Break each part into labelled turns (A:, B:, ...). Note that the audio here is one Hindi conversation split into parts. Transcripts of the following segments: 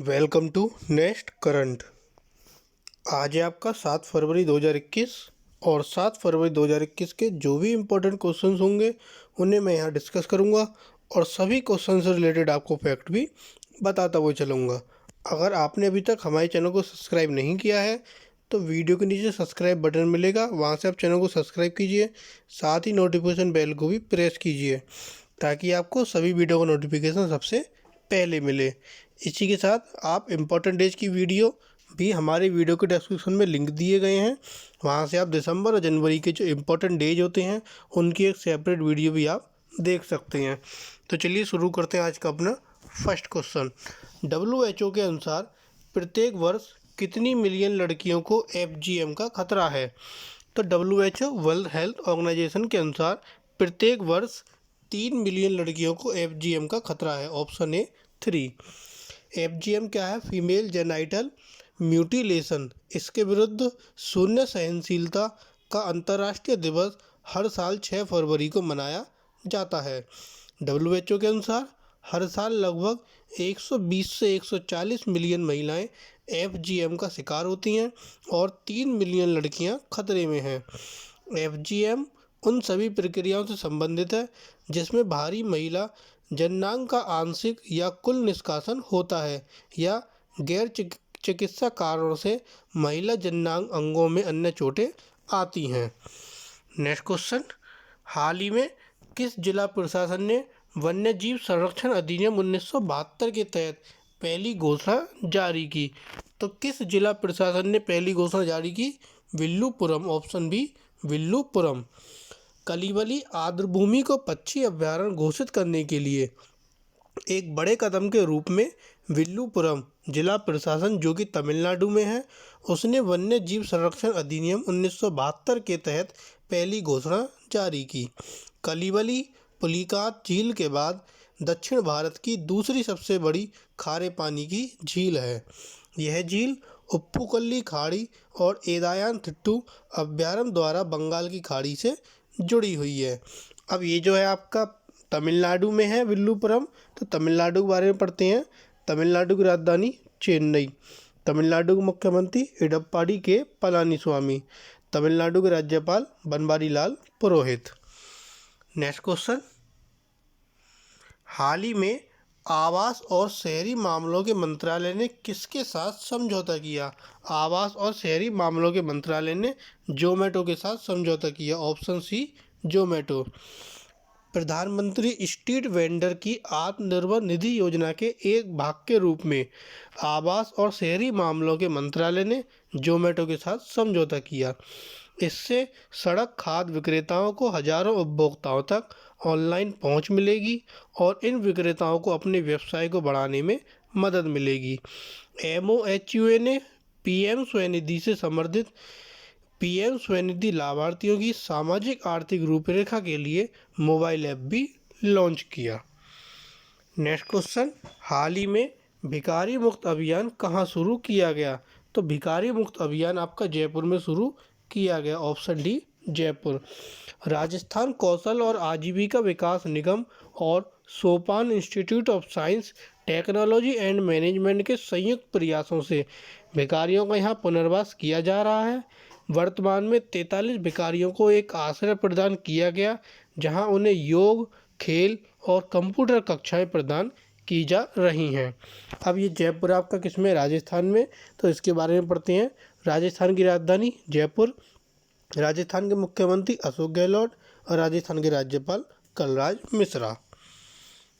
A: Welcome to next current. आज है आपका 7 फरवरी 2021 और 7 फरवरी 2021 के जो भी इम्पोर्टेंट क्वेश्चंस होंगे उन्हें मैं यहाँ डिस्कस करूँगा और सभी क्वेश्चन से रिलेटेड आपको फैक्ट भी बताता हुआ चलूँगा। अगर आपने अभी तक हमारे चैनल को सब्सक्राइब नहीं किया है तो वीडियो के नीचे सब्सक्राइब बटन मिलेगा, वहाँ से आप चैनल को सब्सक्राइब कीजिए, साथ ही नोटिफिकेशन बेल को भी प्रेस कीजिए ताकि आपको सभी वीडियो का नोटिफिकेशन सबसे पहले मिले। इसी के साथ आप इम्पोर्टेंट डेज की वीडियो भी हमारे वीडियो के डिस्क्रिप्शन में लिंक दिए गए हैं, वहाँ से आप दिसंबर और जनवरी के जो इम्पोर्टेंट डेज होते हैं उनकी एक सेपरेट वीडियो भी आप देख सकते हैं। तो चलिए शुरू करते हैं आज का अपना फर्स्ट क्वेश्चन। WHO के अनुसार प्रत्येक वर्ष कितनी मिलियन लड़कियों को FGM का खतरा है? तो WHO वर्ल्ड हेल्थ ऑर्गेनाइजेशन के अनुसार प्रत्येक वर्ष 3 मिलियन लड़कियों को FGM का खतरा है। Option A 3। FGM क्या है? Female genital mutilation. इसके विरुद्ध शून्य सहनशीलता का अंतर्राष्ट्रीय दिवस हर साल 6 फरवरी को मनाया जाता है। WHO के अनुसार हर साल लगभग 120 से 140 मिलियन महिलाएं FGM का शिकार होती हैं और 3 मिलियन लड़कियां खतरे में हैं। FGM उन सभी प्रक्रियाओं से संबंधित है जिसमें भारी महिला जननांग का आंशिक या कुल निष्कासन होता है या गैर चिकित्सा कारणों से महिला जननांग अंगों में अन्य चोटें आती हैं। नेक्स्ट क्वेश्चन, हाल ही में किस जिला प्रशासन ने वन्य जीव संरक्षण अधिनियम 1972 के तहत पहली घोषणा जारी की? तो किस जिला प्रशासन ने पहली घोषणा जारी की? विल्लुपुरम। Option B Villupuram. कलिबली आर्द्रभूमि को पक्षी अभयारण्य घोषित करने के लिए एक बड़े कदम के रूप में विल्लुपुरम जिला प्रशासन, जो कि तमिलनाडु में है, उसने वन्य जीव संरक्षण अधिनियम 1972 के तहत पहली घोषणा जारी की। कलिबली पुलिकात झील के बाद दक्षिण भारत की दूसरी सबसे बड़ी खारे पानी की झील है। यह झील उप्पुकल्ली खाड़ी और एदायान-थिट्टू अभयारण्य द्वारा बंगाल की खाड़ी से जुड़ी हुई है। अब ये जो है आपका तमिलनाडु में है विल्लुपुरम, तो तमिलनाडु के बारे में पढ़ते हैं। तमिलनाडु की राजधानी चेन्नई। तमिलनाडु के मुख्यमंत्री इडप्पाडी के पलानीस्वामी। तमिलनाडु के राज्यपाल बनवारी लाल पुरोहित। नेक्स्ट क्वेश्चन, हाल ही में आवास और शहरी मामलों के मंत्रालय ने किसके साथ समझौता किया? आवास और शहरी मामलों के मंत्रालय ने जोमेटो के साथ समझौता किया। Option C Zomato. प्रधानमंत्री स्ट्रीट वेंडर की आत्मनिर्भर निधि योजना के एक भाग के रूप में आवास और शहरी मामलों के मंत्रालय ने जोमेटो के साथ समझौता किया। इससे सड़क खाद्य विक्रेताओं को हजारों उपभोक्ताओं तक ऑनलाइन पहुंच मिलेगी और इन विक्रेताओं को अपने व्यवसाय को बढ़ाने में मदद मिलेगी। MOHUA ने PM स्वनिधि से समर्थित PM स्वनिधि लाभार्थियों की सामाजिक आर्थिक रूपरेखा के लिए मोबाइल ऐप भी लॉन्च किया। नेक्स्ट क्वेश्चन, हाल ही में भिखारी मुक्त अभियान कहाँ शुरू किया गया? तो भिखारी मुक्त अभियान आपका जयपुर में शुरू किया गया। Option D Jaipur. राजस्थान कौशल और आजीविका विकास निगम और Sopan institute of science technology and management के संयुक्त प्रयासों से भिखारियों का यहाँ पुनर्वास किया जा रहा है। वर्तमान में 43 भिखारियों को एक आश्रय प्रदान किया गया जहां उन्हें योग, खेल और कंप्यूटर कक्षाएं प्रदान की जा रही हैं। अब ये जयपुर आपका किस में? राजस्थान में। तो इसके बारे में पढ़ते हैं। राजस्थान की राजधानी जयपुर, राजस्थान के मुख्यमंत्री अशोक गहलोत और राजस्थान के राज्यपाल कलराज मिश्रा।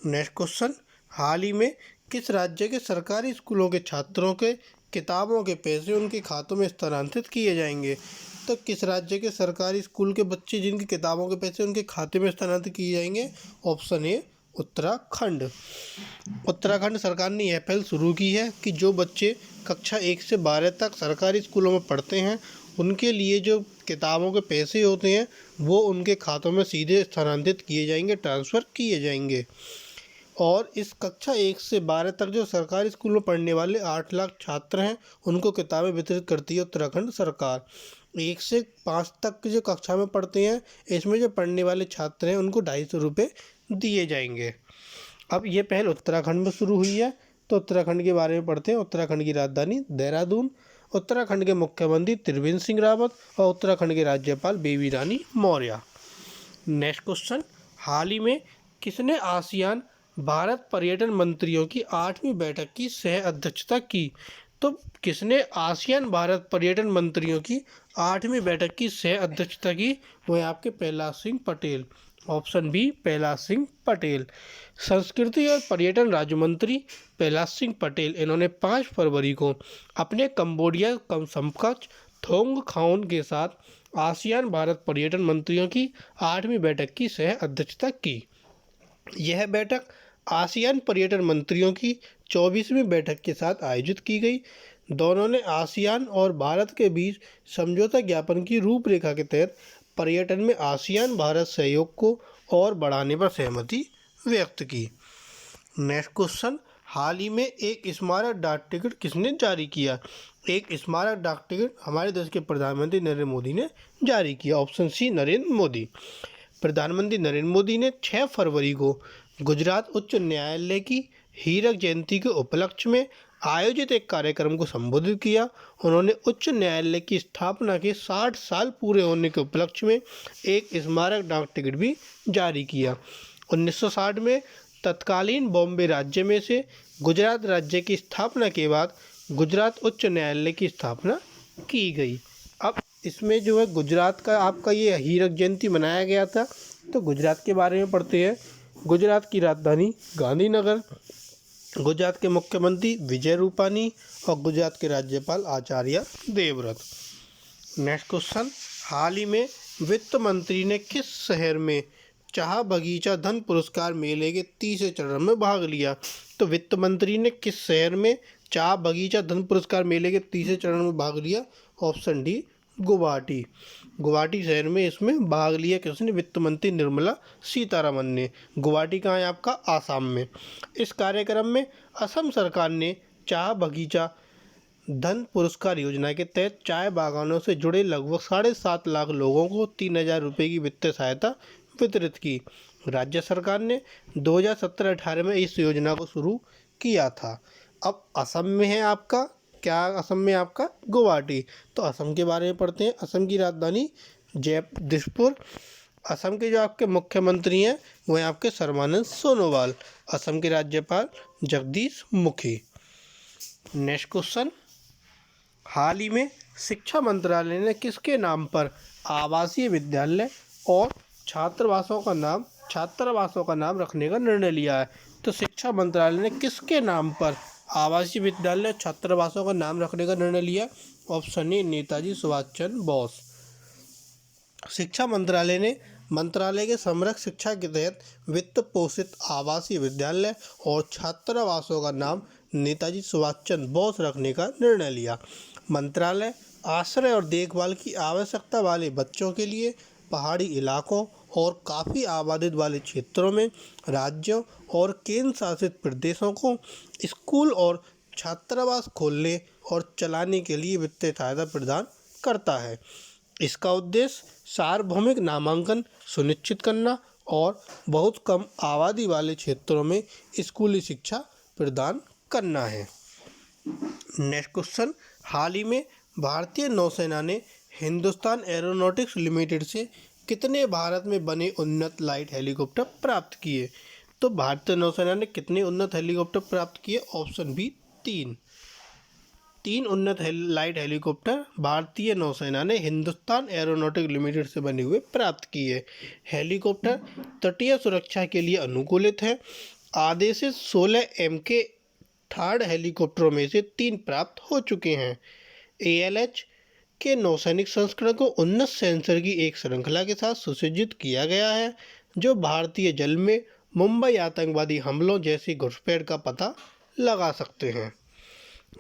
A: नेक्स्ट क्वेश्चन, हाल ही में किस राज्य के सरकारी स्कूलों के छात्रों के किताबों के पैसे उनके खातों में स्थानांतरित किए जाएंगे? तो किस राज्य के सरकारी स्कूल के बच्चे जिनकी किताबों के पैसे उनके खाते में स्थानांतरित किए जाएंगे? Option A Uttarakhand. उत्तराखंड सरकार ने यह पहल शुरू की है कि जो बच्चे कक्षा 1 से 12 तक सरकारी स्कूलों में पढ़ते हैं उनके लिए जो किताबों के पैसे होते हैं वो उनके खातों में सीधे स्थानांतरित किए जाएंगे, ट्रांसफ़र किए जाएंगे। और इस कक्षा 1 से 12 तक जो सरकारी स्कूल में पढ़ने वाले 8 लाख छात्र हैं उनको किताबें वितरित करती है उत्तराखंड सरकार। 1 से 5 तक की जो कक्षा में पढ़ते हैं इसमें जो पढ़ने वाले छात्र हैं उनको 250 रुपये दिए जाएंगे। अब ये पहल उत्तराखंड में शुरू हुई है। तो उत्तराखंड के बारे में पढ़ते हैं। उत्तराखंड की राजधानी देहरादून, उत्तराखंड के मुख्यमंत्री त्रिवेंद्र सिंह रावत और उत्तराखंड के राज्यपाल बेबी रानी मौर्य। नेक्स्ट क्वेश्चन, हाल ही में किसने आसियान भारत पर्यटन मंत्रियों की 8वीं बैठक की सह अध्यक्षता की? तो किसने आसियान भारत पर्यटन मंत्रियों की 8वीं बैठक की सह अध्यक्षता की? वो है आपके प्रहलाद सिंह पटेल। Option B Prahlad Singh Patel. संस्कृति और पर्यटन राज्य मंत्री प्रहलाद सिंह पटेल, इन्होंने 5 फरवरी को अपने कंबोडिया समकक्ष थोंग खाओन के साथ आसियान भारत पर्यटन मंत्रियों की 8वीं बैठक की सह अध्यक्षता की। यह बैठक आसियान पर्यटन मंत्रियों की 24वीं बैठक के साथ आयोजित की गई। दोनों ने आसियान और भारत के बीच समझौता ज्ञापन की रूपरेखा के तहत पर्यटन में आसियान भारत सहयोग को और बढ़ाने पर सहमति व्यक्त की। नेक्स्ट क्वेश्चन, हाल ही में एक स्मारक डाक टिकट किसने जारी किया? एक स्मारक डाक टिकट हमारे देश के प्रधानमंत्री नरेंद्र मोदी ने जारी किया। Option C Narendra Modi. प्रधानमंत्री नरेंद्र मोदी ने 6 फरवरी को गुजरात उच्च न्यायालय की हीरक जयंती के उपलक्ष्य में आयोजित एक कार्यक्रम को संबोधित किया। उन्होंने उच्च न्यायालय की स्थापना के 60 साल पूरे होने के उपलक्ष्य में एक स्मारक डाक टिकट भी जारी किया। 1960 में तत्कालीन बॉम्बे राज्य में से गुजरात राज्य की स्थापना के बाद गुजरात उच्च न्यायालय की स्थापना की गई। अब इसमें जो है गुजरात का आपका ये हीरक जयंती मनाया गया था। तो गुजरात के बारे में पढ़ते हैं। गुजरात की राजधानी गांधीनगर, गुजरात के मुख्यमंत्री विजय रूपानी और गुजरात के राज्यपाल आचार्य देवव्रत। नेक्स्ट क्वेश्चन, हाल ही में वित्त मंत्री ने किस शहर में चाह बगीचा धन पुरस्कार मेले के तीसरे चरण में भाग लिया? तो वित्त मंत्री ने किस शहर में चाह बगीचा धन पुरस्कार मेले के तीसरे चरण में भाग लिया? Option D Guwahati. गुवाहाटी शहर में इसमें भाग लिया किसने? वित्त मंत्री निर्मला सीतारमन ने। गुवाहाटी कहाँ है आपका? आसाम में। इस कार्यक्रम में असम सरकार ने चाह बगीचा धन पुरस्कार योजना के तहत चाय बागानों से जुड़े लगभग 7.5 लाख लोगों को 3,000 रुपये की वित्तीय सहायता वितरित की। राज्य सरकार ने 2017-18 में इस योजना को शुरू किया था। अब असम में है आपका क्या? असम में आपका गुवाहाटी। तो असम के बारे में पढ़ते हैं। असम की राजधानी दिसपुर। असम के जो आपके मुख्यमंत्री हैं वो हैं आपके सर्बानंद सोनोवाल। असम के राज्यपाल जगदीश मुखी। नेक्स्ट क्वेश्चन, हाल ही में शिक्षा मंत्रालय ने किसके नाम पर आवासीय विद्यालय और छात्रावासों का नाम रखने का निर्णय लिया है? तो शिक्षा मंत्रालय ने किसके नाम पर आवासीय विद्यालय छात्रावासों का नाम रखने का निर्णय लिया? Option A Netaji Subhash Chandra Bose. शिक्षा मंत्रालय ने मंत्रालय के समग्र शिक्षा के तहत वित्त पोषित आवासीय विद्यालय और छात्रावासों का नाम नेताजी सुभाष चंद्र बोस रखने का निर्णय लिया। मंत्रालय आश्रय और देखभाल की आवश्यकता वाले बच्चों के लिए पहाड़ी इलाकों और काफ़ी आबादी वाले क्षेत्रों में राज्यों और केंद्र शासित प्रदेशों को स्कूल और छात्रावास खोलने और चलाने के लिए वित्तीय सहायता प्रदान करता है। इसका उद्देश्य सार्वभौमिक नामांकन सुनिश्चित करना और बहुत कम आबादी वाले क्षेत्रों में स्कूली शिक्षा प्रदान करना है। नेक्स्ट क्वेश्चन, हाल ही में भारतीय नौसेना ने हिंदुस्तान एरोनॉटिक्स लिमिटेड से कितने भारत में बने उन्नत लाइट हेलीकॉप्टर प्राप्त किए? तो भारतीय नौसेना ने कितने उन्नत हेलीकॉप्टर प्राप्त किए? ऑप्शन बी 3 उन्नत लाइट हेलीकॉप्टर भारतीय नौसेना ने हिंदुस्तान एरोनॉटिक्स लिमिटेड से बने हुए प्राप्त किए। हेलीकॉप्टर तटीय सुरक्षा के लिए अनुकूलित है। आदेशित 16 MK थर्ड हेलीकॉप्टरों में से 3 प्राप्त हो चुके हैं। ALH के नौसैनिक संस्करण को उन्नत सेंसर की एक श्रृंखला के साथ सुसज्जित किया गया है जो भारतीय जल में मुंबई आतंकवादी हमलों जैसी घुसपैठ का पता लगा सकते हैं।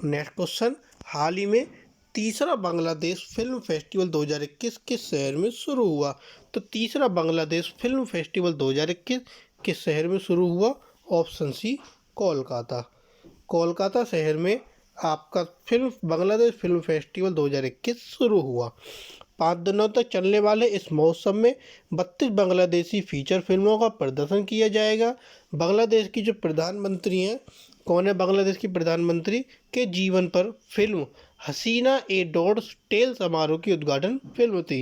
A: नेक्स्ट क्वेश्चन, हाल ही में तीसरा बांग्लादेश फिल्म फेस्टिवल 2021 किस शहर में शुरू हुआ? तो तीसरा बांग्लादेश फिल्म फेस्टिवल 2021 किस शहर में शुरू हुआ? Option C Kolkata. कोलकाता शहर में आपका बांग्लादेश फिल्म फेस्टिवल 2021 शुरू हुआ। 5 दिनों तक चलने वाले इस महोत्सव में 32 बांग्लादेशी फीचर फिल्मों का प्रदर्शन किया जाएगा। बांग्लादेश की जो प्रधानमंत्री हैं कौन है बांग्लादेश की प्रधानमंत्री के जीवन पर फिल्म हसीना ए डॉट्स टेल समारोह की उद्घाटन फिल्म थी।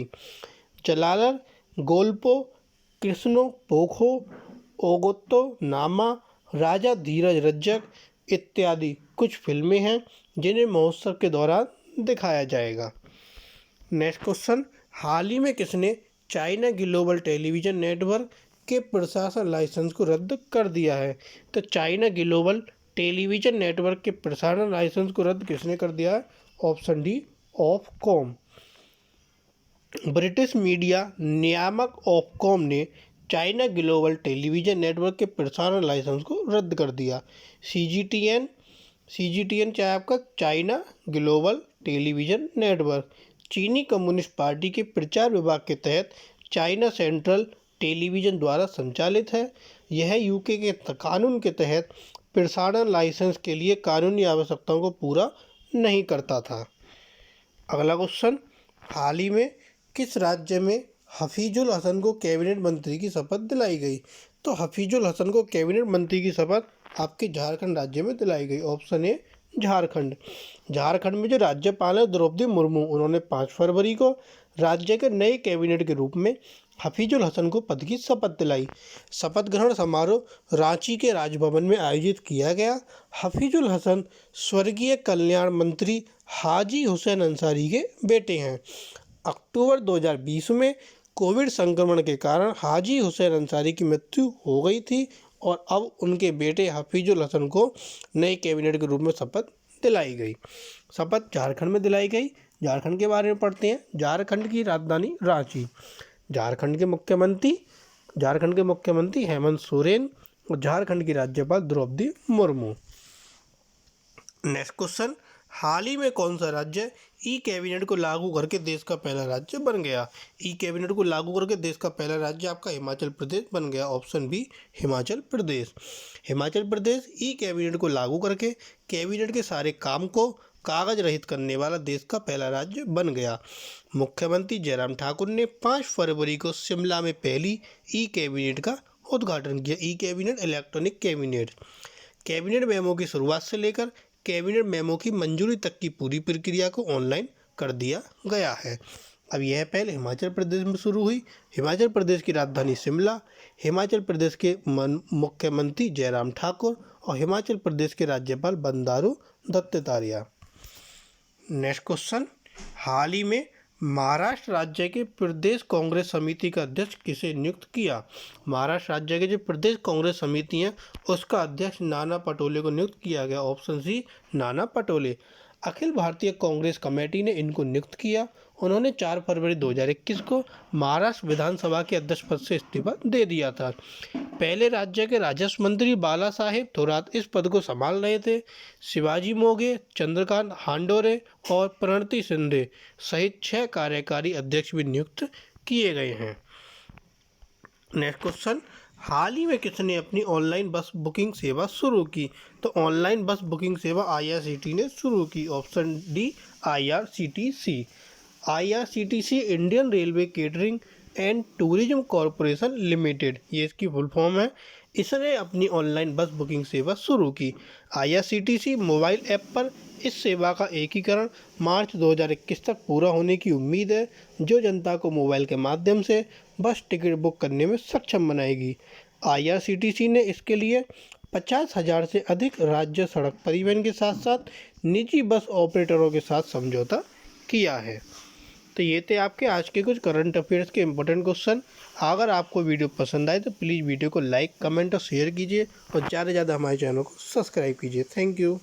A: जलालर गोल्पो, कृष्णो पोखो, ओगोत्तो नामा, राजा धीरज रज्जक इत्यादि कुछ फिल्में हैं जिन्हें महोत्सव के दौरान दिखाया जाएगा। नेक्स्ट क्वेश्चन, हाल ही में किसने चाइना ग्लोबल टेलीविज़न नेटवर्क के प्रसारण लाइसेंस को रद्द कर दिया है? तो चाइना ग्लोबल टेलीविज़न नेटवर्क के प्रसारण लाइसेंस को रद्द किसने कर दिया है? Option D, Ofcom. British media नियामक ऑफकॉम ने चाइना ग्लोबल टेलीविज़न नेटवर्क के प्रसारण लाइसेंस को रद्द कर दिया। सीजीटीएन क्या है आपका? चाइना ग्लोबल टेलीविज़न नेटवर्क चीनी कम्युनिस्ट पार्टी के प्रचार विभाग के तहत चाइना सेंट्रल टेलीविज़न द्वारा संचालित है। यह यूके के कानून के तहत प्रसारण लाइसेंस के लिए कानूनी आवश्यकताओं को पूरा नहीं करता था। अगला क्वेश्चन, हाल ही में किस राज्य में हफीजुल हसन को कैबिनेट मंत्री की शपथ दिलाई गई? तो हफीजुल हसन को कैबिनेट मंत्री की शपथ आपके झारखंड राज्य में दिलाई गई। Option A, Jharkhand. झारखंड में जो राज्यपाल है द्रौपदी मुर्मू, उन्होंने 5 फरवरी को राज्य के नए कैबिनेट के रूप में हफीजुल हसन को पद की शपथ दिलाई। शपथ ग्रहण समारोह रांची के राजभवन में आयोजित किया गया। हफीजुल हसन स्वर्गीय कल्याण मंत्री हाजी हुसैन अंसारी के बेटे हैं। अक्टूबर 2020 में कोविड संक्रमण के कारण हाजी हुसैन अंसारी की मृत्यु हो गई थी और अब उनके बेटे हफीजुल हसन को नए कैबिनेट के रूप में शपथ दिलाई गई। शपथ झारखंड में दिलाई गई। झारखंड के बारे में पढ़ते हैं। झारखंड की राजधानी रांची। झारखंड के मुख्यमंत्री हेमंत सोरेन और झारखंड की राज्यपाल द्रौपदी मुर्मू। नेक्स्ट क्वेश्चन, हाल ही में कौन सा राज्य ई कैबिनेट को लागू करके देश का पहला राज्य बन गया? ई कैबिनेट को लागू करके देश का पहला राज्य आपका हिमाचल प्रदेश बन गया। Option B, Himachal Pradesh. Himachal Pradesh e cabinet को लागू करके कैबिनेट के सारे काम को कागज रहित करने वाला देश का पहला राज्य बन गया। मुख्यमंत्री जयराम ठाकुर ने 5 फरवरी को शिमला में पहली ई कैबिनेट का उद्घाटन किया। E cabinet electronic cabinet. Cabinet memo की शुरुआत से लेकर कैबिनेट मेमो की मंजूरी तक की पूरी प्रक्रिया को ऑनलाइन कर दिया गया है। अब यह पहल हिमाचल प्रदेश में शुरू हुई। हिमाचल प्रदेश की राजधानी शिमला, हिमाचल प्रदेश के मुख्यमंत्री जयराम ठाकुर और हिमाचल प्रदेश के राज्यपाल बंडारू दत्तात्रेय। नेक्स्ट क्वेश्चन, हाल ही में महाराष्ट्र राज्य के प्रदेश कांग्रेस समिति का अध्यक्ष किसे नियुक्त किया? महाराष्ट्र राज्य के जो प्रदेश कांग्रेस समिति है उसका अध्यक्ष नाना पटोले को नियुक्त किया गया। Option C, Nana Patole. Akhil Bharatiya Congress committee ने इनको नियुक्त किया। उन्होंने 4 फरवरी 2021 को महाराष्ट्र विधानसभा के अध्यक्ष पद से इस्तीफा दे दिया था। पहले राज्य के राजस्व मंत्री बाला साहेब थोरात इस पद को संभाल रहे थे। शिवाजी मोगे, चंद्रकांत हांडोरे और प्रणति शिंदे सहित 6 कार्यकारी अध्यक्ष भी नियुक्त किए गए हैं। नेक्स्ट क्वेश्चन, हाल ही में किसने अपनी ऑनलाइन बस बुकिंग सेवा शुरू की? तो ऑनलाइन बस बुकिंग सेवा IRCTC ने शुरू की। Option D, IRCTC। IRCTC Indian railway catering and tourism corporation limited, ये इसकी फुल फॉर्म है। इसने अपनी ऑनलाइन बस बुकिंग सेवा शुरू की। IRCTC मोबाइल ऐप पर इस सेवा का एकीकरण मार्च 2021 तक पूरा होने की उम्मीद है, जो जनता को मोबाइल के माध्यम से बस टिकट बुक करने में सक्षम बनाएगी। IRCTC ने इसके लिए 50,000 से अधिक राज्य सड़क परिवहन के साथ साथ निजी बस ऑपरेटरों के साथ समझौता किया है। तो ये थे आपके आज के कुछ करंट अफेयर्स के इंपॉर्टेंट क्वेश्चन। अगर आपको वीडियो पसंद आए तो प्लीज़ वीडियो को लाइक, कमेंट और शेयर कीजिए और ज़्यादा से ज़्यादा हमारे चैनल को सब्सक्राइब कीजिए। Thank you.